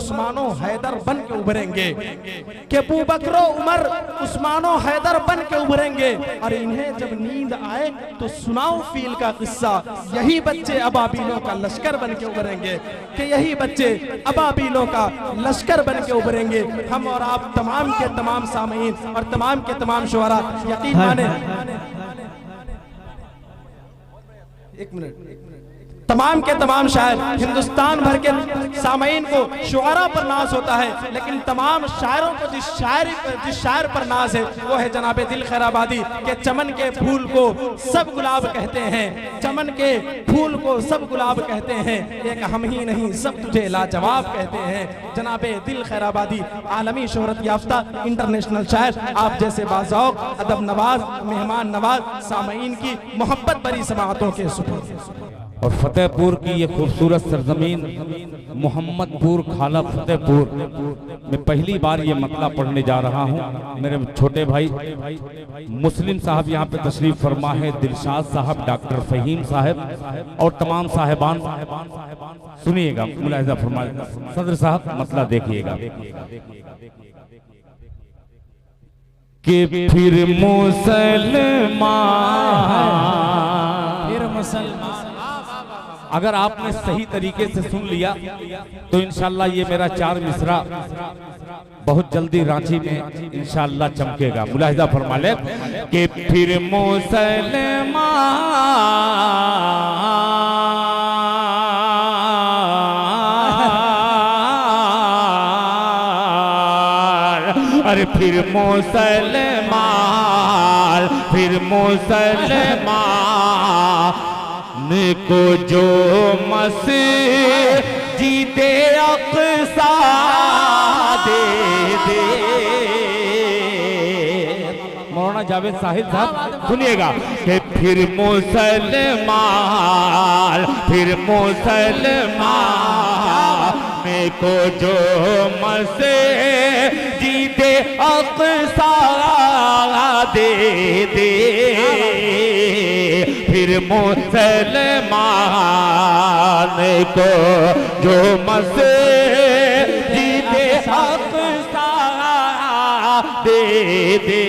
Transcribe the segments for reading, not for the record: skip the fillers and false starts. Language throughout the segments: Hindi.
उस्मानो हैदर बन के उभरेंगे, कि अबू बकर उमर उस्मानो हैदर बन के उभरेंगे। और इन्हें जब नींद आए तो सुनाओ फील का किस्सा, यही बच्चे अबाबीलों का लश्कर बन के उभरेंगे, कि यही बच्चे अबाबीलों का लश्कर बन के उभरेंगे। हम और आप तमाम के तमाम सामीन और तमाम के तमाम शुअरा यकीन माने, एक मिनट, तमाम के तमाम शायर, हिंदुस्तान भर के सामीन को शुअरा पर नाज होता है, लेकिन तमाम शायरों को जिस शायर पर नाज है वो है जनाबे दिल खैराबादी, के चमन के फूल को सब गुलाब कहते हैं, चमन के फूल को सब गुलाब कहते हैं, एक हम ही नहीं सब तुझे लाजवाब कहते हैं। जनाबे दिल खैराबादी आलमी शोहरत याफ्ता इंटरनेशनल शायर, आप जैसे बाज़ौक़, अदब नवाज, मेहमान नवाज सामीन की मोहब्बत भरी समाअतों के सुपुर्द। और फतेहपुर की ये खूबसूरत सरजमीन मोहम्मदपुर खाला फतेहपुर में पहली बार ये मतला पढ़ने जा रहा हूँ। मेरे छोटे भाई मुस्लिम साहब यहाँ पे तशरीफ फरमा है, दिलशाद साहब, डॉक्टर फहीम साहब और तमाम साहिबान सुनिएगा, मुलाहिजा फरमाइएगा। सदर साहब मतला देखिएगा कि फिर मुसलमान, अगर आपने सही तरीके से सुन लिया तो इंशाअल्लाह ये मेरा 4 मिसरा बहुत जल्दी रांची में इंशाअल्लाह चमकेगा। मुलाहिजा फरमा ले कि फिर मुसलमान, अरे फिर मुसलमान, फिर मुसलमान को जो मस्जिदे अक़सा दे दे। मौलाना जावेद साहिब साहब सुनिएगा कि फिर मुसलमान, फिर मुसलमान को जो मस्जिदे अक़सा दे दे, फिर मुसलमान को जो मस्जिदे अक़सा दे दे,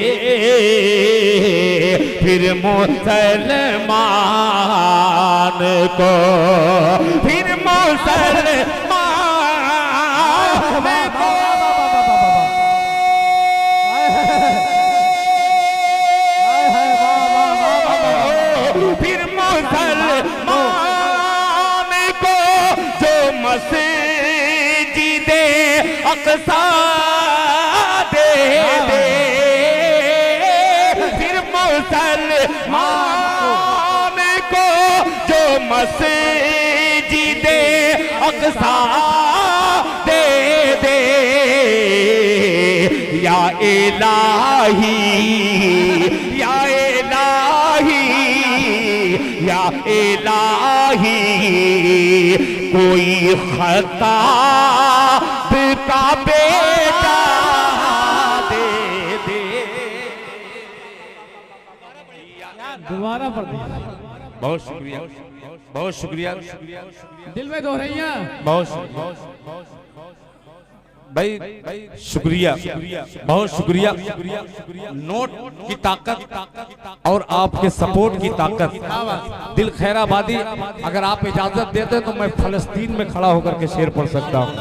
फिर मुसलमान को, फिर मुसलमान को मस्जिदे अक़सा दे दे, फिर मुसलमान को जो मस्जिदे अक़सा दे दे। या इलाही, या इलाही, या इलाही कोई खता का बेटा दे दे। दोबारा पढ़ दिया। बहुत शुक्रिया, बहुत शुक्रिया, दिल में दोहराइया। बहुत भाई शुक्रिया, बहुत शुक्रिया। नोट की ताकत और आपके सपोर्ट की ताकत, दिल खैराबादी, अगर आप इजाजत देते तो मैं फलस्तीन में खड़ा होकर के शेर पढ़ सकता हूँ।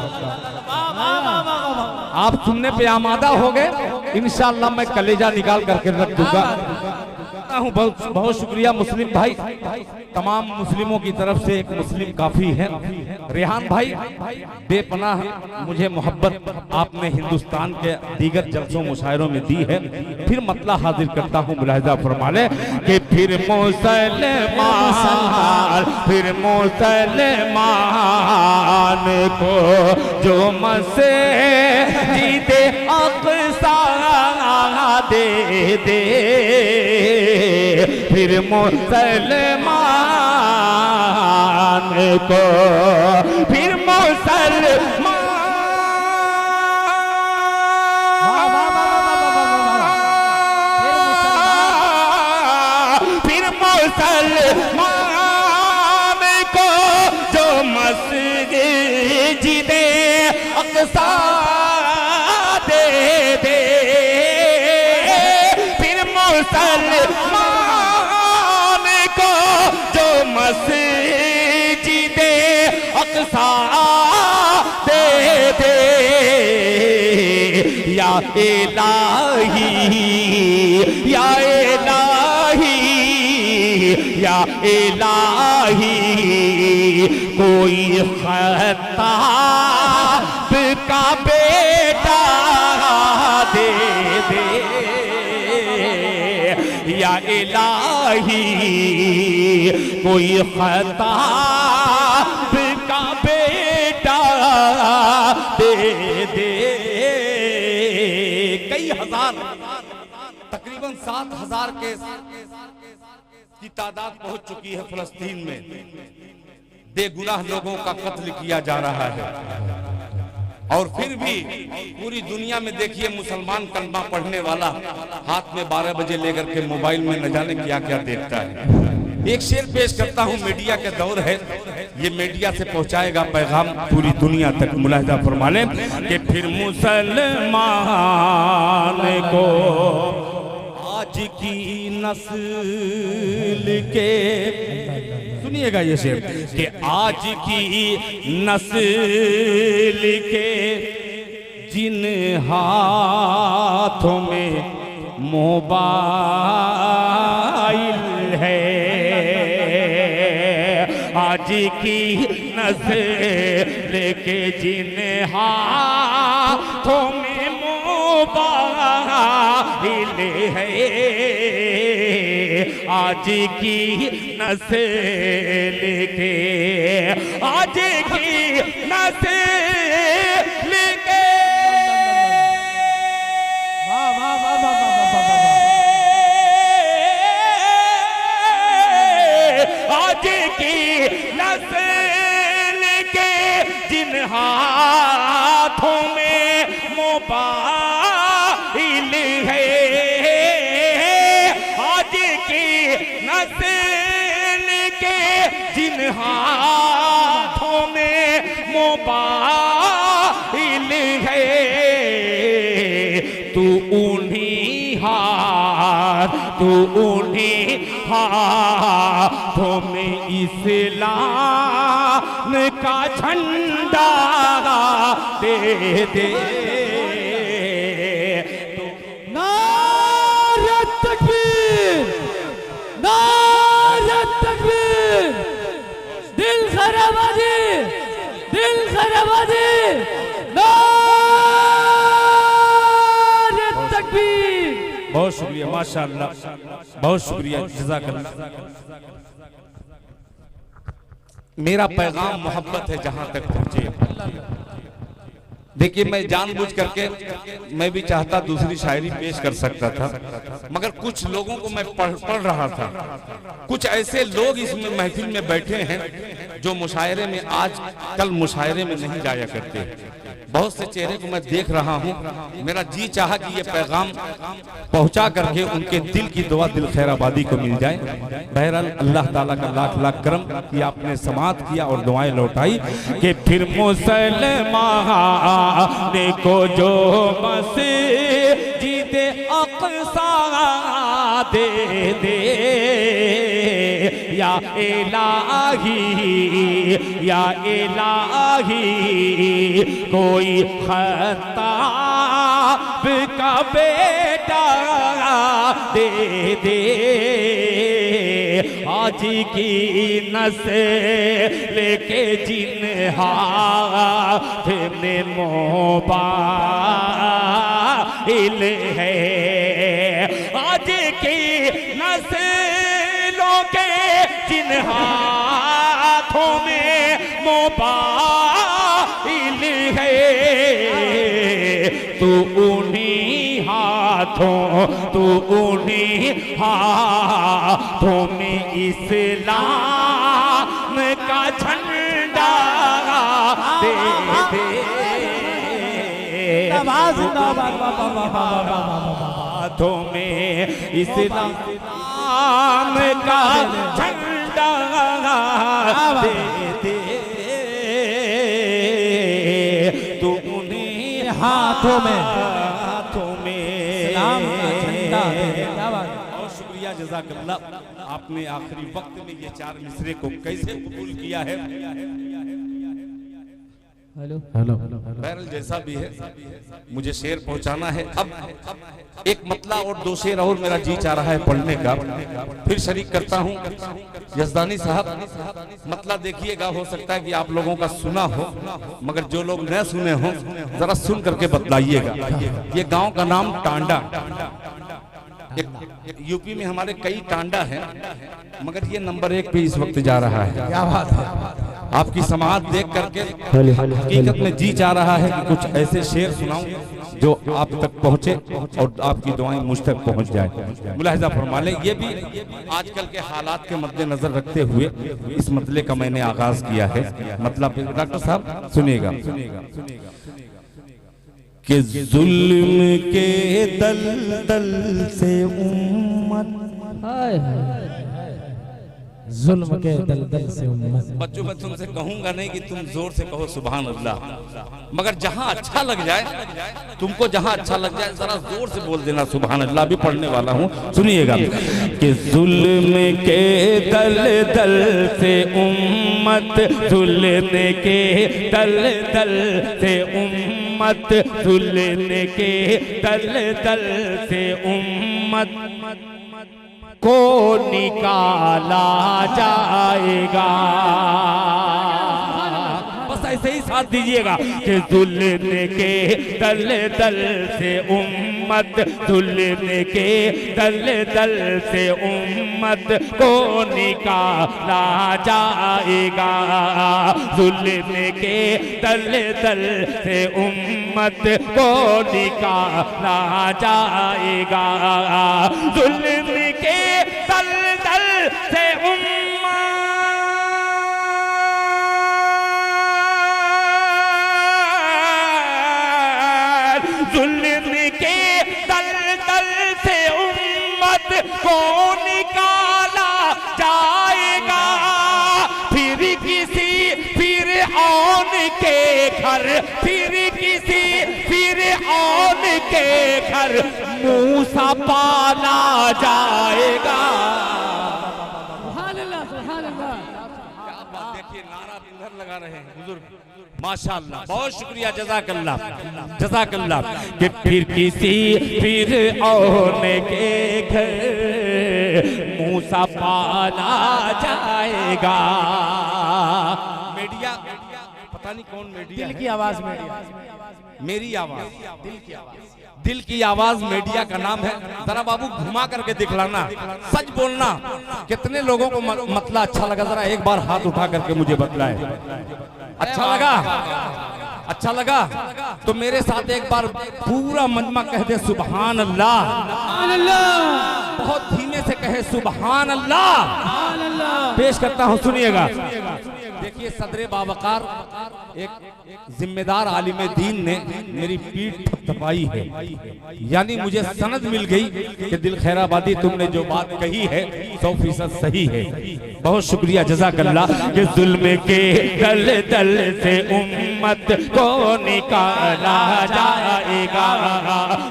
आप सुनने पे आमादा हो गए, इंशाअल्लाह मैं कलेजा निकाल करके रख दूंगा। हूँ बहुत बहुत शुक्रिया मुस्लिम भाई, तमाम मुस्लिमों की तरफ से एक मुस्लिम काफी है। रेहान भाई बेपनाह मुझे मोहब्बत आपने हिंदुस्तान के दीगर जलसों मुशायरों में दी है। फिर मतला हाजिर करता हूँ, मुलाहिजा फरमा ले कि फिर मुसलमान, फिर मुसलमान को जो मस्जिदे अक़सा दे दे, फिर मुसलमान को, फिर मुसलमान, फिर मुसलमान को जो मस्जिदे अक़सा दे दे, फिर मुसलमान को जो मस्जिद अक़सा दे दे। या इलाही या इलाही या इलाही, कोई ख़त्ताब का बेटा दे दे। या इलाही, कोई ख़त्ताब का बेटा दे दे। कई हजार, तकरीबन 7,000 के की तादाद पहुंच चुकी है फिलिस्तीन में। बेगुनाह लोगों का कत्ल किया जा रहा है, और फिर भी पूरी दुनिया में देखिए मुसलमान कलमा पढ़ने वाला हाथ में 12 बजे लेकर के मोबाइल में न जाने क्या क्या देखता है। एक शेर पेश करता हूं, मीडिया का दौर है, ये मीडिया से पहुंचाएगा पैगाम पूरी दुनिया तक। मुलाहिजा फरमा लें कि फिर मुसलमान को आज की नस्ल के, सुनिएगा ये शेर, कि आज की नस्ल के जिन हाथों में मोबाइल है, आज की नस्ल के जिन हाथों में मोबाइल है, आज की नस्ल के, आज की नस्ल के, आज की नस्ल के जिन हाथों में मोबाइल है, आज की नस्ल के जिन हाथों में मोबाइल है, तू उन्हीं हाथों में इस्लाम का झंडा दे दे। नारे तकबीर, नारे तकबीर, दिल खराबादी, दिल खराबादी, नारे तकबीर। बहुत शुक्रिया, माशाअल्लाह, बहुत शुक्रिया, जज़ाकल्लाह। मेरा पैगाम मोहब्बत है जहां तक पहुंचे। देखिए, मैं जानबूझ करके, मैं भी चाहता दूसरी शायरी पेश कर सकता था, मगर कुछ लोगों को मैं पढ़ रहा था। कुछ ऐसे लोग इसमें महफिल में बैठे हैं जो मुशायरे में आज कल मुशायरे में नहीं जाया करते। बहुत से चेहरे को मैं देख रहा हूं। मेरा जी चाहा कि ये पैगाम पहुंचा करके उनके दिल की दुआ दिल खैराबादी को मिल जाए। बहरहाल अल्लाह ताला का लाख लाख करम कि आपने समात किया और दुआएं लौटाई कि फिर मुसलमान को जो मस्जिद अक़सा दे दे। या इलाही या इलाही, कोई ख़त्ताब का बेटा दे दे। आज की नस्ल के जिन हाथ में मोबाइल है, आज की नस्लों के जिन हाथों में मोबाइल है, तू उन्हीं हाथों में इस्लाम का झंडा दे दे। हाथों में इस्लाम का झंडा दे दे। तू उन्हें हाथों में इस्लाम का झंडा है। क्या बात है। बहुत शुक्रिया, जज़ाकल्लाह। आपने आखिरी वक्त में ये 4 मिसरे को कैसे कबूल किया है। हेलो बहरहाल जैसा भी है, मुझे शेर पहुंचाना है। अब एक मतला और 2 शेर और मेरा जी चाह रहा है पढ़ने का, फिर शरीक करता हूं। यज़दानी साहब मतला देखिएगा, हो सकता है कि आप लोगों का सुना हो, मगर जो लोग न सुने हो जरा सुन करके बतलाइएगा। ये गांव का नाम टांडा। यूपी में हमारे कई टांडा हैं, मगर ये नंबर 1 पे इस वक्त जा रहा है। क्या बात है। आपकी समाअत देख करके हकीकत में जी चाह रहा है कि कुछ ऐसे शेर सुनाऊं जो आप तक पहुंचे और आपकी दुआएं मुझ तक पहुंच जाए। मुलाहिजा फरमा लें, ये भी आजकल के हालात के मद्देनजर रखते हुए इस मतले का मैंने आगाज किया है। मतलब डॉक्टर साहब सुनिएगा कि जुल्म के दलदल से उम्मत, हाय जुल्म के दलदल से उम्मत। बच्चों मैं तुमसे कहूंगा नहीं कि तुम जोर से कहो सुभान अल्लाह, मगर जहां अच्छा लग जाए, तुमको जहां अच्छा लग जाए जरा जोर से बोल देना सुभान अल्लाह। भी पढ़ने वाला हूं, सुनिएगा कि जुल्म के दलदल से उम्मत, जुल्म के दलदल से उम्मत, जुल्म के दलदल से उम्मत को निकाला जाएगा। बस ऐसे ही साथ दीजिएगा कि जुल्म के दलदल से उम्मत, जुल्म के दलदल से उम्मत को निकाला जाएगा। जुल्म के दलदल से उम्मत को निकाला जाएगा। जुल्म के दलदल से उम्मत, जुल्म के दलदल से उम्मत को निकाला जाएगा। फिर किसी फिरऔन के घर, फिर किसी फिरऔन के घर मूसा पाला जाएगा। सुभान अल्लाह, सुभान अल्लाह। क्या बात, देखिए नारा इधर लगा रहे हैं बुजुर्ग, माशाअल्लाह। बहुत शुक्रिया, जज़ाकल्लाह, जज़ाकल्लाह। कि फिर किसी फिरऔन के घर मूसा पाला जाएगा। मीडिया पता नहीं कौन मीडिया, दिल की आवाज मीडिया, मेरी आवाज, दिल की आवाज मीडिया का नाम है। जरा बाबू घुमा करके दिखलाना, सच बोलना। कितने लोगों को मतला अच्छा लगा, जरा एक बार हाथ उठा करके मुझे बतलाए। अच्छा लगा, अच्छा लगा तो मेरे साथ एक बार पूरा मजमा कह दे सुभान अल्लाह। सुभान अल्लाह, बहुत धीमे से कहे सुभान अल्लाह। सुभान अल्लाह। पेश करता हूं, सुनिएगा। देखिए सदरे बावकार एक जिम्मेदार आलिम दीन ने मेरी पीठ थपथपाई है, यानी मुझे सनद मिल गई कि दिल खैराबादी तुमने जो बात कही है 100% सही है। बहुत शुक्रिया, जज़ाकल्लाह। कि जुल्म के दलदल से उम्मत को निकाला जाएगा।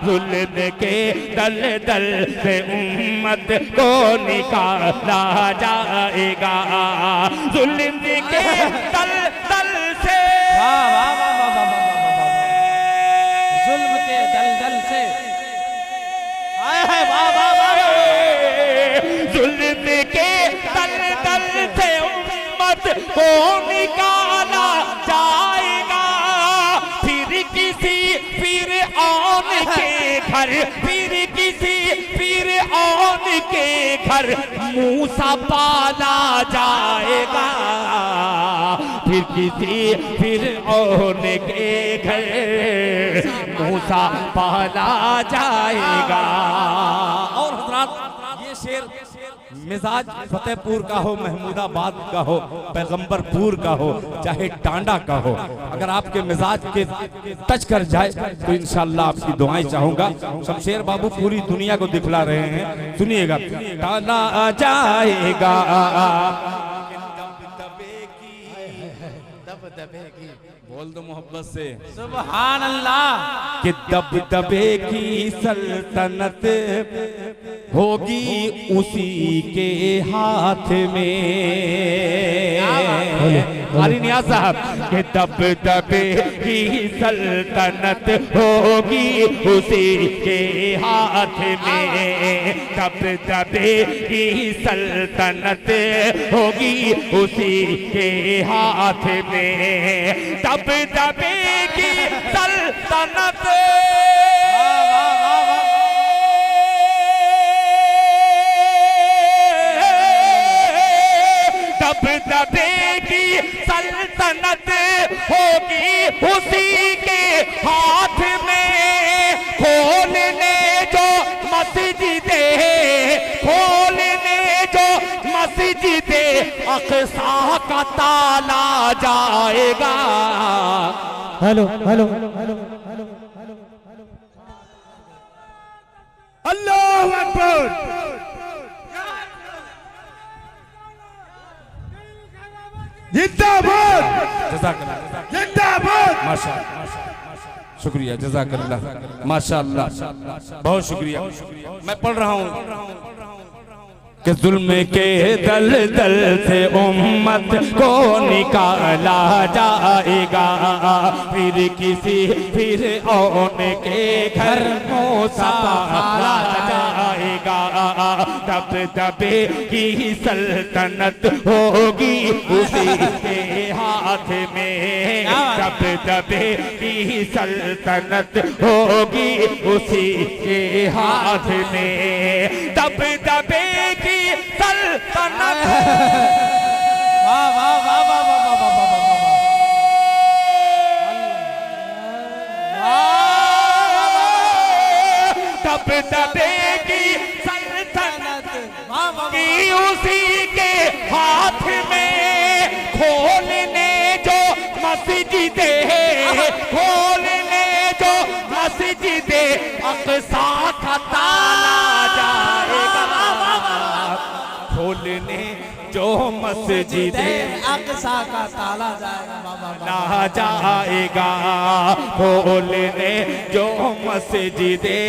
जुल्म के दलदल से उम्मत को निकाला जाएगा। जुल्म के दलदल से, जुल्म के दलदल से, आए है वाह वाह वाह। जुल्म के दलदल से उम्मत को निकाला जाएगा। फिर किसी फिरऔन के घर, फिर किसी फिरऔन के घर मूसा पाला जाएगा। फिर किसी फिरऔन के घर मूसा पाला जाएगा। और हज़रात ये शेर मिजाज फतेहपुर का हो, महमूदाबाद का हो, पैगंबरपुर का हो, चाहे टांडा का हो, अगर आपके मिजाज के टच कर जाए तो इंशाअल्लाह आपकी दुआएं चाहूंगा। शमशेर बाबू पूरी दुनिया को दिखला रहे हैं, सुनिएगा। टाला जाएगा बोल दो मोहब्बत से। सुभान अल्लाह। कि दबदबे की सल्तनत होगी उसी के हाथ में। अली नियाज़ साहब के दबदबे की सल्तनत होगी उसी के हाथ में। दबदबे की सल्तनत होगी उसी के हाथ में। दबदबे की सल्तनत दबदबे की सल्तनत होगी उसी के हाथ में। खोलने जो मस्जिदे खोलने जो मस्जिदे अक़सा का ताला जाएगा। हेलो हेलो अल्लाहु अकबर। जिंदाबाद जज़ाकल्लाह जिंदाबाद। माशाअल्लाह शुक्रिया जज़ाकल्लाह माशाअल्लाह बहुत शुक्रिया। मैं पढ़ रहा हूँ कि जुल्म के दलदल से उम्मत को निकाला जाएगा। फिर औन के घर को संभाला जाएगा। दबदबे की सल्तनत होगी उसी के हाथ में। दबदबे की सल्तनत होगी उसी के हाथ में। दबदबे की सल्तनत। वाह वाह वाह वाह वाह वाह वाह वाह वाह। दबदबे की सल्तनत की उसी के हाथ में। खोलने जो मस्जिदे खोलने जो मस्जिदे अक़सा का ताला जाएगा। खोलने जो मस्जिदे अक़सा का ताला जाएगा। जाएगा। खोलने जो मस्जिदे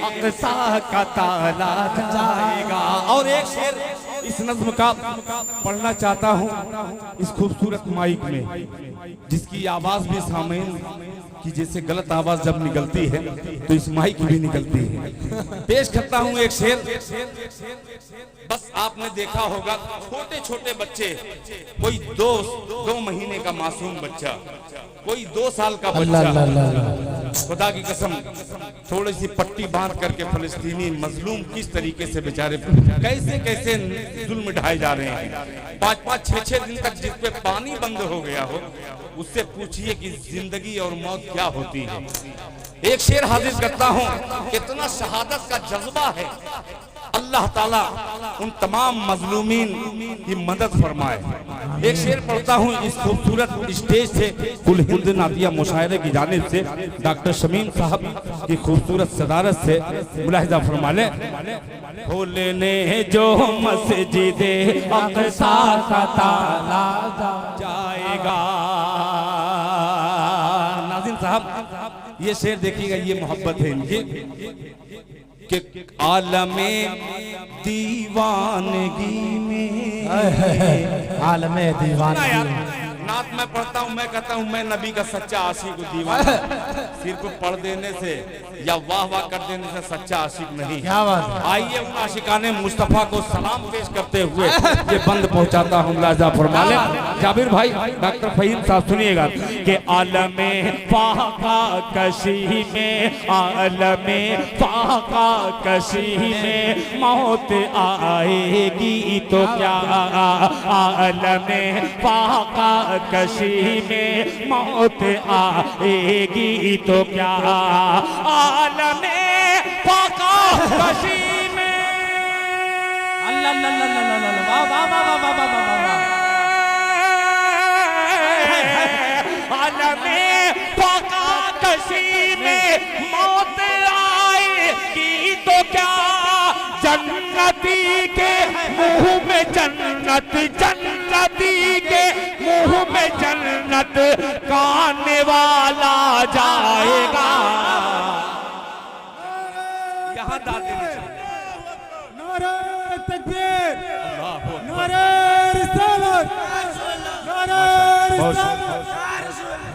अक़सा का ताला जाएगा। और एक शेर इस नज़्म का पढ़ना चाहता हूँ इस खूबसूरत माइक में, जिसकी आवाज भी सामईन की जैसे गलत आवाज जब निकलती है तो इस माइक भी निकलती है। पेश करता हूँ एक शेर। बस आपने देखा होगा छोटे छोटे बच्चे, कोई दो महीने का मासूम बच्चा, कोई 2 साल का बच्चा, खुदा की कसम थोड़ी सी पट्टी बांध करके फलस्तीनी मजलूम किस तरीके से बेचारे कैसे कैसे जुल्म ढाए जा रहे हैं। 5-5, 6-6 दिन तक जिस पे पानी बंद हो गया हो उससे पूछिए कि जिंदगी और मौत क्या होती है। एक शेर हाजिर करता हूँ, कितना शहादत का जज्बा है। अल्लाह ताला उन तमाम मजलूमीन की मदद फरमाए। एक शेर पढ़ता हूँ इस खूबसूरत स्टेज से कुल हिंद नादिया मुशायरे की जानिब से डॉक्टर शमीम साहब की खूबसूरत सदारत से मुलाहिजा फरमा लें। खोलने जो मस्जिदे अक़सा का ताला जाएगा। नाज़िम साहब ये शेर देखिएगा, ये मोहब्बत है इनकी कि आलमे दीवानगी में। आलमे दीवानगी नात मैं पढ़ता हूँ, मैं कहता हूँ मैं नबी का सच्चा आशिक दीवाना। सिर्फ पढ़ देने से या वाह वाह कर देने से सच्चा आशिक नहीं। क्या बात है। आइए उन आशिकाने मुस्तफा को सलाम पेश करते हुए ये बंद पहुंचाता हूँ। मुलाहिजा फरमा लें। जाबिर भाई, डॉक्टर फहीम साहब सुनिएगा कि आलमे फाका कशी में, आलमे फाका कशी में मौत आएगी तो क्या, आलमे फाका कशी में मौत आएगी तो क्या, आलमे फाका कशी में। अल्लाह अल्लाह अल्लाह अल्लाह वाह वाह वाह वाह वाह वाह वाह। आलमे फाका कशी में मौत आएगी तो क्या, जन्नती के मुंह में जन्नत, जन्नती के रूह में जन्नत का निवाला जाएगा। यहाँ दाते नारे तकबीर, नारे रिसालत, नारे रिसालत,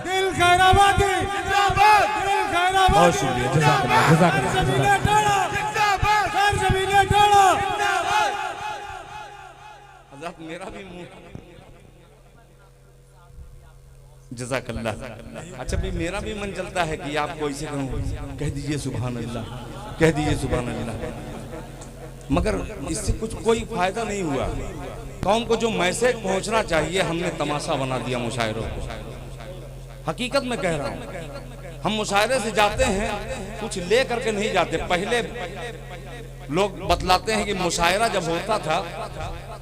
दिल खैराबादी जिंदाबाद, दिल खैराबादी। बहुत शुक्रिया, जज़ाकल्लाह, जज़ाकल्लाह, जज़ाकल्लाह, जिंदाबाद, ज़मीने टोला जिंदाबाद। हज़रत मेरा भी मुंह जज़ाकल्लाह। अच्छा भाई, मेरा भी मन चलता है कि आपको ऐसे कहूँ, कह दीजिए सुभान अल्लाह, कह दीजिए सुभान अल्लाह, मगर इससे कुछ कोई फायदा नहीं हुआ। कौम को जो मैसेज पहुंचना चाहिए हमने तमाशा बना दिया मुशायरों को। हकीकत में कह रहा हूँ, हम मुशायरे से जाते हैं कुछ ले करके नहीं जाते। पहले लोग बतलाते हैं कि मुशायरा जब होता था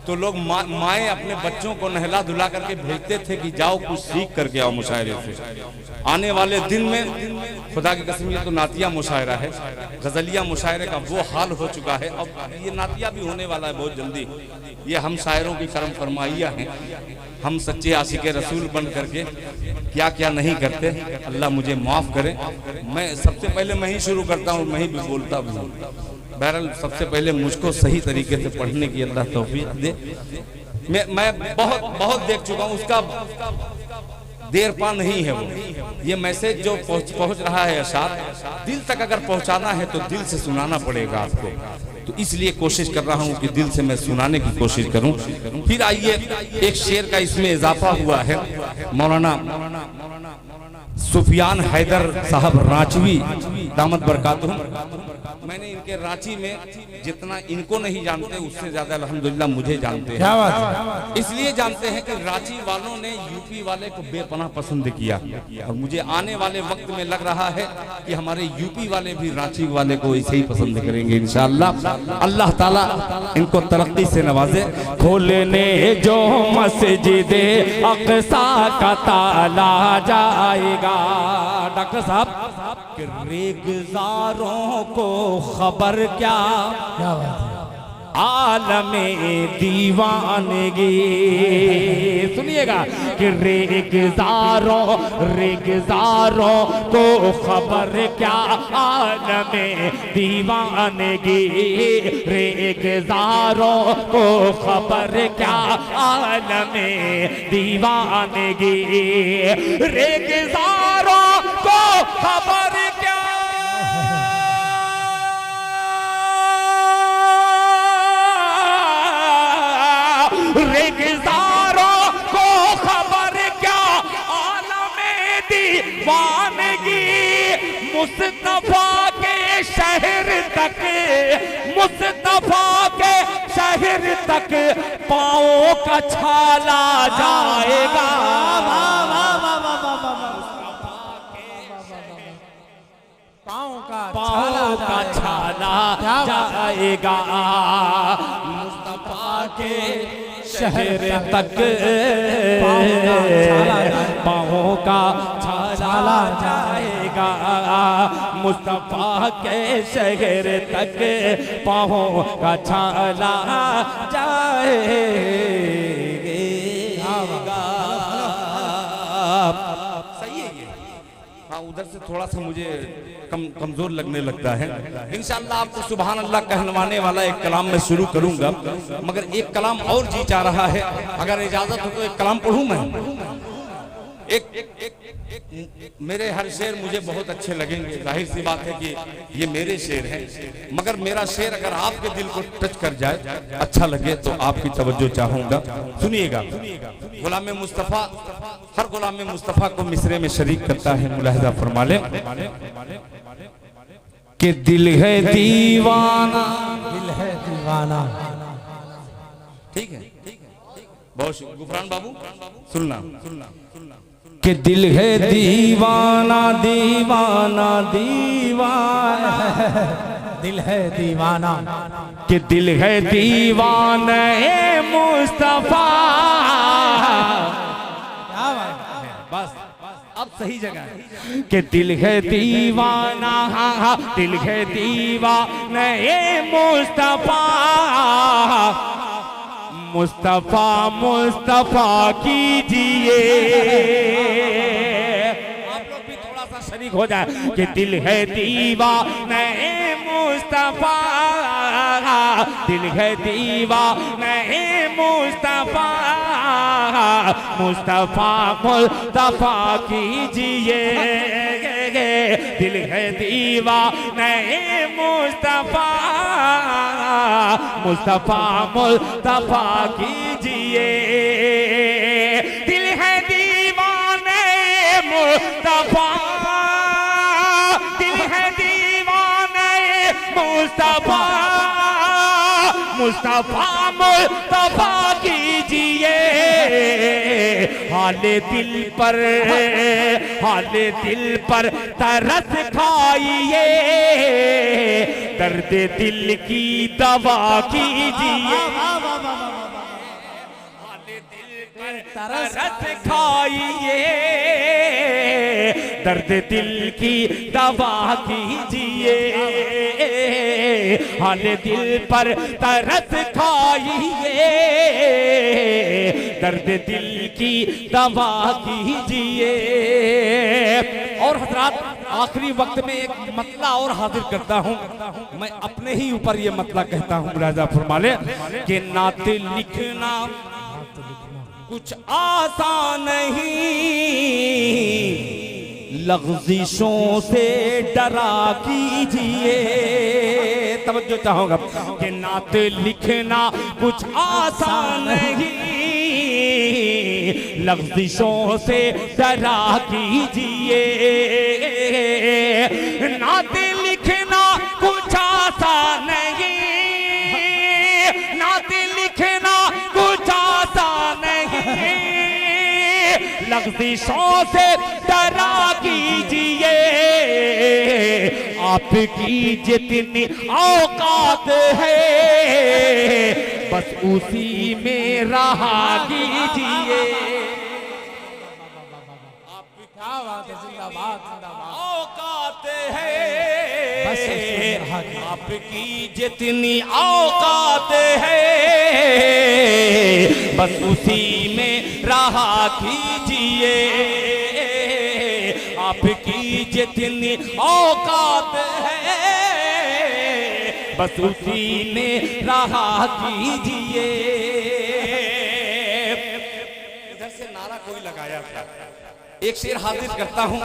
तो लोग माएँ अपने बच्चों को नहला धुला करके भेजते थे कि जाओ कुछ सीख करके आओ मुशायरे से। आने वाले दिन में खुदा की कसम ये तो नातिया मुशायरा है, गजलिया मुशायरे का वो हाल हो चुका है। अब ये नातिया भी होने वाला है बहुत जल्दी। ये हम शायरों की करम फरमाइयाँ हैं। हम सच्चे आशिक रसूल बन करके क्या क्या नहीं करते, अल्लाह मुझे माफ़ करे। मैं सबसे पहले मैं ही शुरू करता हूँ, मैं ही भी बोलता भी हूँ। बहरहाल सबसे पहले मुझको सही तरीके से पढ़ने की अल्लाह तौफीक दे। मैं बहुत देख चुका हूँ, उसका देर पा नहीं है वो। ये मैसेज जो पहुँच रहा है अशार, दिल तक अगर पहुँचाना है तो दिल से सुनाना पड़ेगा आपको। तो इसलिए कोशिश कर रहा हूँ कि दिल से मैं सुनाने की कोशिश करूँ। फिर आइए, एक शेर का इसमें इजाफा हुआ है। मौलाना सुफियान हैदर साहब रांचवी दामद बरकातुहू, मैंने इनके रांची में जितना इनको नहीं जानते उससे ज्यादा अल्हम्दुलिल्लाह मुझे जानते हैं। इसलिए जानते हैं कि रांची वालों ने यूपी वाले को बेपनाह पसंद किया, और मुझे आने वाले वक्त में लग रहा है कि हमारे यूपी वाले भी रांची वाले को ऐसे ही पसंद करेंगे इंशाअल्लाह। अल्लाह ताला इनको तरक्की से नवाजे। खोलने जो मस्जिद अक़सा का ताला जाएगा, डॉक्टर साहब, रेगज़ारों को खबर क्या आलमे दीवानगी। सुनिएगा कि रेगज़ारों को खबर क्या आलमे दीवानगी। रेगज़ारों को खबर क्या आलमे दीवानगी। रेगज़ारों को खबर क्या रेगज़ारों को खबर क्या आलमे दीवानगी। मुस्तफा के शहर तक, मुस्तफा के शहर तक पाँव का छाला जाएगा। पाँव का छाला जाएगा। मुस्तफा के शहर तक पाँव का छाला जाएगा। मुस्तफा के शहर तक पाँव का छाला जाएगा। सही है ये? हाँ, उधर से थोड़ा सा मुझे कमजोर लगने लगता है। इंशाअल्लाह आपको सुभान अल्लाह कहलवाने वाला एक कलाम मैं शुरू करूंगा, मगर एक कलाम और जी चाह रहा है। अगर इजाजत हो तो एक कलाम पढ़ूं मैं। एक मेरे हर शेर मुझे बहुत अच्छे लगेंगे, जाहिर सी बात है कि ये मेरे शेर हैं, मगर मेरा शेर अगर आपके दिल को टच कर जाए, अच्छा लगे, तो आपकी तवज्जो चाहूंगा। सुनिएगा। गुलाम मुस्तफ़ा, हर गुलाम मुस्तफ़ा को मिसरे में शरीक करता है। मुलाहिजा फरमा ले कि दिल है दीवाना, दिल है दीवाना। ठीक है, बहुत शुक्रिया गुफरान बाबू। सुनना कि दिल है दीवाना दीवाना दीवाना, दिल है दीवाना, कि दिल है दीवाना मुस्तफा। क्या बात है, बस अब सही जगह है कि दिल है दीवाना, दिल है दीवाना मुस्तफा। मुस्तफा मुस्तफा कीजिए। आप लोग भी थोड़ा सा शरीक हो जाए कि दिल है दीवाना मुस्तफा, दिल है दीवाना मुस्तफा, मुस्तफा मुस्तफा कीजिए। दिल है दीवाना मुस्तफा, मुस्तफा मुस्तफा कीजिए। दिल है दीवाने मुस्तफा, दिल है दीवाने मुस्तफा, मुस्तफा मुस्तफा कीजिए। हाले दिल पर, हाले दिल पर तरस खाइए, दर्द दिल की दवा कीजिए। हाले दिल पर तरस खाइए, दर्द दिल की दवा कीजिए। हाले दिल पर तरस खाइए, दर्द दिल की दवा कीजिए। और हजरात आखिरी वक्त में एक मतला और हाजिर करता हूं, मैं अपने ही ऊपर ये मतला कहता हूं, राजा फरमाले कि नात लिखना कुछ आसान नहीं, लग़्ज़िशों से डरा कीजिए। तवज्जो चाहूंगा कि नात लिखना कुछ आसान नहीं, लग़्ज़िशों से डरा कीजिए। नात लिखना कुछ आसान नहीं, नात लिखना कुछ आसान नहीं, लग़्ज़िशों से डरा कीजिए। आपकी जितनी औकात है बस उसी में रहा कीजिए। औकात है आपकी जितनी औकात है बस उसी में रहा कीजिए। आपकी जितनी औकात है बस उसी में रहा कीजिए। इधर से नारा कोई लगाया था, एक शेर हाजिर करता हूं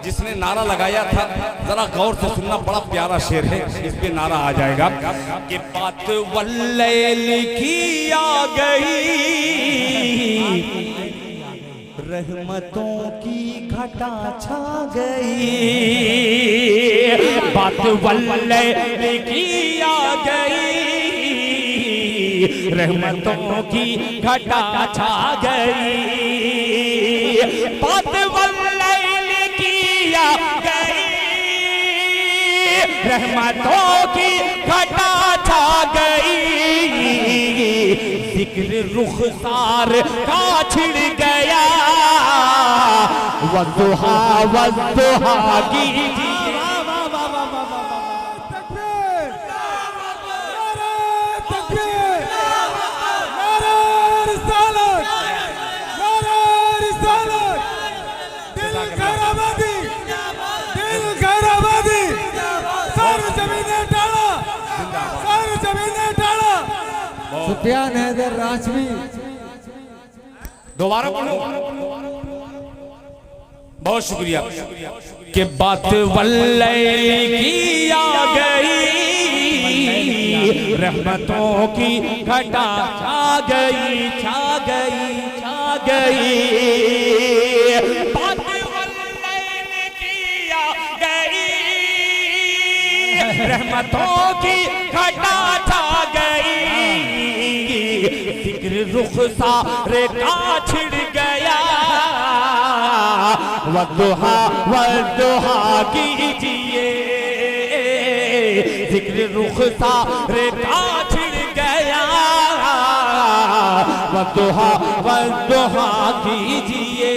जिसने नारा लगाया था, जरा गौर से सुनना, बड़ा प्यारा शेर है, इस पे नारा आ जाएगा कि बात वल्लैल की आ गई, रहमतों की घटा छा गई। बात वल्लैल की आ गई, रहमतों की घटा छा गई। बात वल्लैल की आ गई, रहमतों की घटा छा गई। जिक्र रुखसार का छिड़ गया, वज़ुहा वज़ुहा कीजिए। सुफियान हैदर राजवी, दोबारा बोलो। बहुत शुक्रिया। कि बात वल्लैल की आ गई, रहमतों की घटा छा गई, छा गई, छा गई। बात वल्लैल की आ गई, रहमतों की घटा छा गई। जिक्र रुखसार का छिड़ गया, वज़ुहा वज़ुहा कीजिए। जिक्र रुखसार का छिड़ गया, वज़ुहा वज़ुहा कीजिए।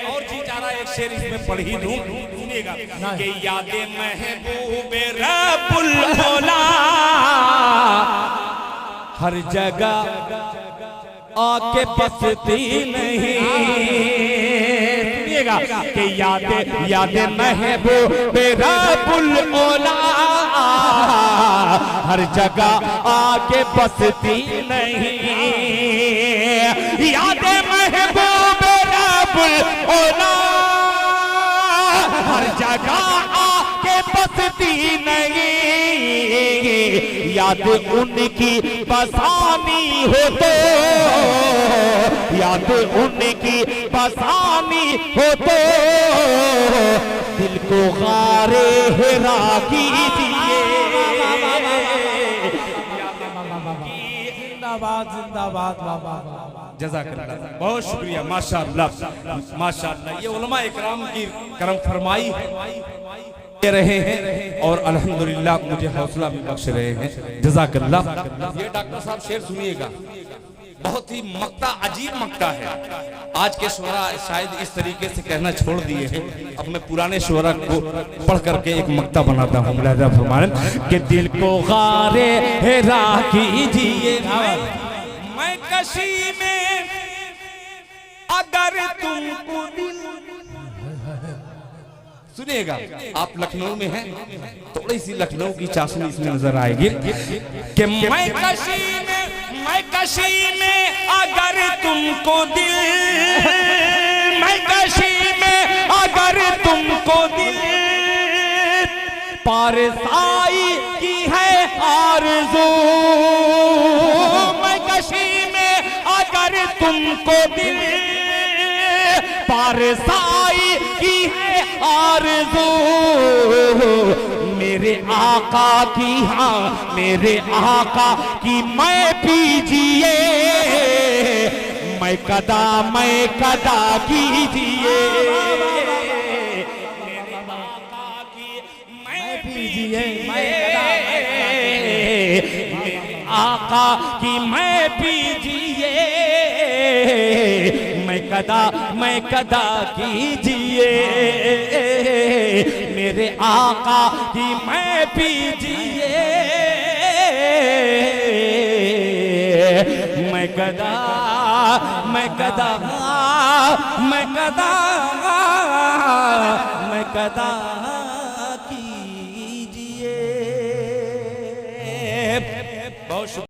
और जी चारा एक शेर इसमें पढ़ ही दूं, सुनिएगा कि याद महबूब रब्बुल मौला हर जगह आके बसती नहीं। सुनिएगा कि यादें महबूब रब्बुल औला हर जगह आके बसती नहीं। यादें महबूब रब्बुल औला हर जगह आके बसती नहीं। याद उनकी बसानी हो तो, याद उनकी बसानी हो तो दिल को गारे हिरा कीजिए। जिंदाबाद जिंदाबाद बाबा। जज़ाकल्लाह, बहुत शुक्रिया, माशाअल्लाह माशाअल्लाह। ये उलमा इकराम की करम फरमाई दे रहे हैं और अल्हम्दुलिल्लाह मुझे हौसला भी बख्श रहे हैं। जज़ाकल्लाह। ये डॉक्टर साहब शेर सुनिएगा, बहुत ही मक्ता, अजीब मक्ता है। आज के शुरा शायद इस तरीके से कहना छोड़ दिए हैं। अब मैं पुराने शुरा को पढ़ करके एक मक्ता बनाता हूँ। मुलाहिजा फरमाएं कि दिल को गारे हेरा कीजिए। मैं कशी में अगर तुमको दिल, सुनिएगा, आप लखनऊ में हैं, थोड़ी सी लखनऊ की चाशनी इसमें नजर आएगी कि मैं कशी में अगर तुमको दिल, मैं कशी में अगर तुमको दिल पारसाई की है आरज़ू। मैं कशी में अगर तुमको दिल पारसाई की है आरज़ू। मेरे आका की, हाँ मेरे आका की मैं पीजिए। मैं कदा कीजिए। मेरे आका की मैं पीजिए। मेरे आका की मैं पीजिए। मैं कदा कीजिए। मेरे आका की मैं पीजिए। मैं कदा मैं कदा